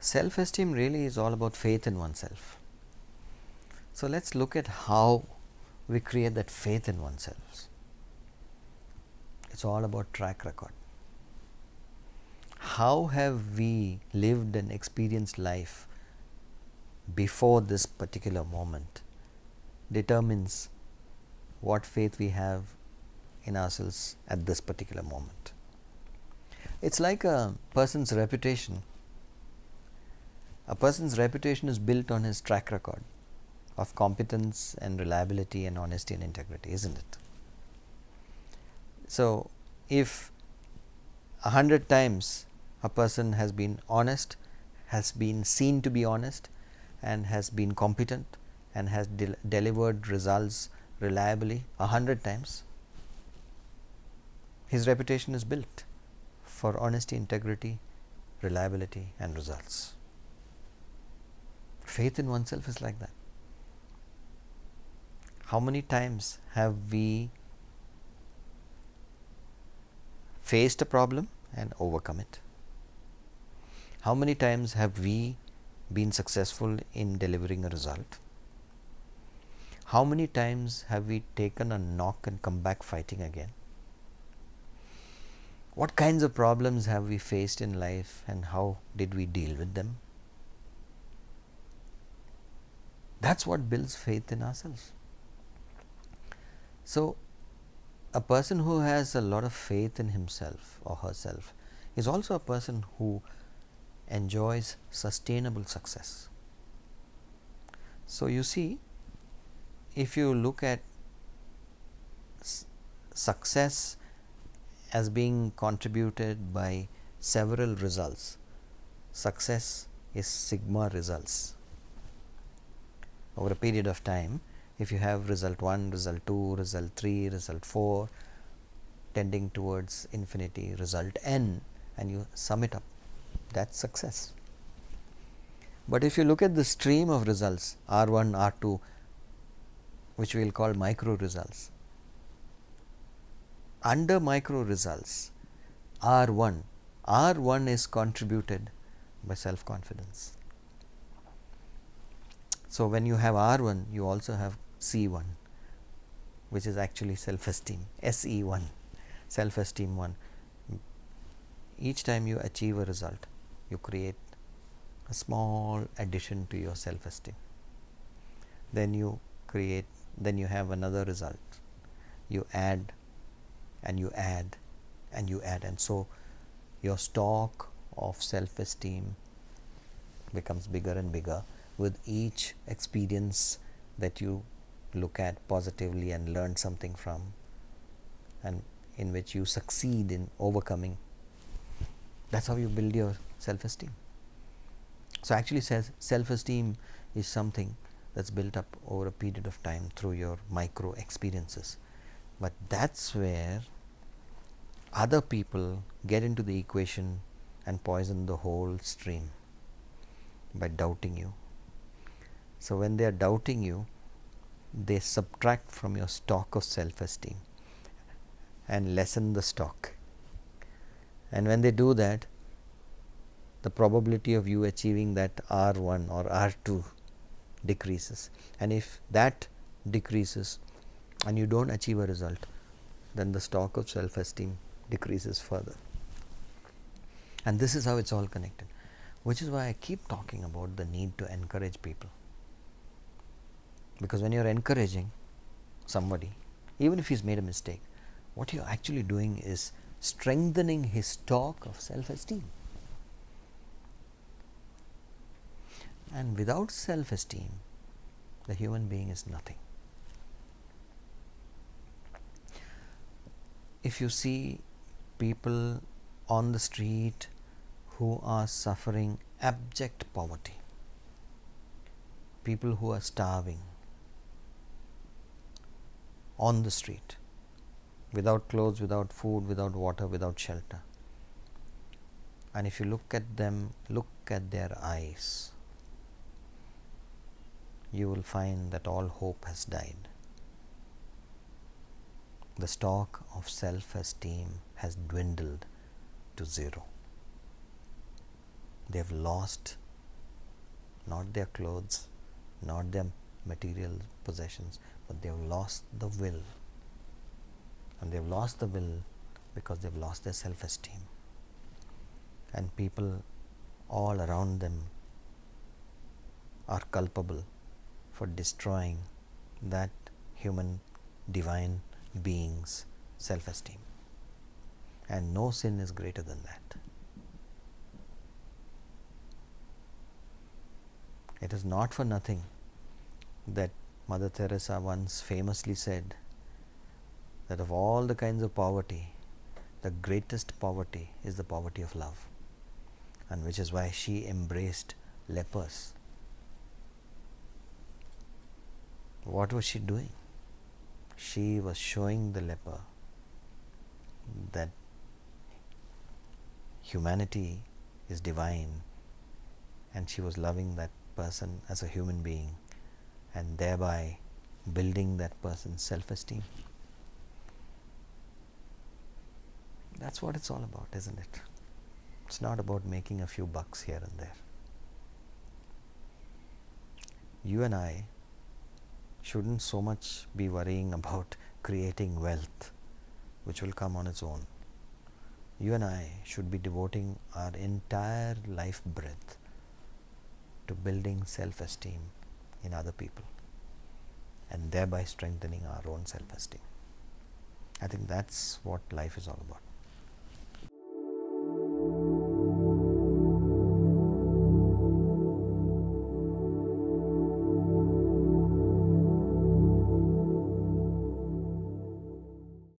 Self-esteem really is all about faith in oneself. So let's look at how we create that faith in oneself. It's all about track record. How have we lived and experienced life before this particular moment determines what faith we have in ourselves at this particular moment. It's like a person's reputation. A person's reputation is built on his track record of competence and reliability and honesty and integrity, isn't it? So, if 100 times a person has been honest, has been seen to be honest, and has been competent and has delivered results reliably 100 times, his reputation is built for honesty, integrity, reliability and results. Faith in oneself is like that. How many times have we faced a problem and overcome it? How many times have we been successful in delivering a result? How many times have we taken a knock and come back fighting again? What kinds of problems have we faced in life and how did we deal with them? That's what builds faith in ourselves. So, a person who has a lot of faith in himself or herself is also a person who enjoys sustainable success. So, you see, if you look at success as being contributed by several results, success is sigma results. Over a period of time, if you have result 1, result 2, result 3, result 4 tending towards infinity, result n, and you sum it up, that's success. But if you look at the stream of results R1, R2, which we will call micro results, under micro results R1 is contributed by self-confidence. So, when you have R1, you also have C1, which is actually self-esteem, SE1, self-esteem 1. Each time you achieve a result, you create a small addition to your self-esteem. Then you have another result. You add and you add and you add, and so your stock of self-esteem becomes bigger and bigger with each experience that you look at positively and learn something from, and in which you succeed in overcoming. That's how you build your self-esteem. So, actually self-esteem is something that's built up over a period of time through your micro experiences. But that's where other people get into the equation and poison the whole stream by doubting you. So, when they are doubting you, they subtract from your stock of self-esteem and lessen the stock. And when they do that, the probability of you achieving that R1 or R2 decreases. And if that decreases and you don't achieve a result, then the stock of self-esteem decreases further. And this is how it's all connected, which is why I keep talking about the need to encourage people. Because when you're encouraging somebody, even if he's made a mistake, what you're actually doing is strengthening his stock of self-esteem. And without self-esteem, the human being is nothing. If you see people on the street who are suffering abject poverty, people who are starving on the street, without clothes, without food, without water, without shelter, and if you look at them, look at their eyes, you will find that all hope has died. The stock of self-esteem has dwindled to zero. They have lost not their clothes, not their material possessions, but they've lost the will. And they've lost the will because they've lost their self-esteem. And people all around them are culpable for destroying that human divine being's self-esteem. And no sin is greater than that. It is not for nothing that Mother Teresa once famously said that of all the kinds of poverty, the greatest poverty is the poverty of love, and which is why she embraced lepers. What was she doing? She was showing the leper that humanity is divine, and she was loving that person as a human being, and thereby building that person's self-esteem. That's what it's all about, isn't it? It's not about making a few bucks here and there. You and I shouldn't so much be worrying about creating wealth, which will come on its own. You and I should be devoting our entire life breath to building self-esteem in other people, and thereby strengthening our own self-esteem. I think that's what life is all about.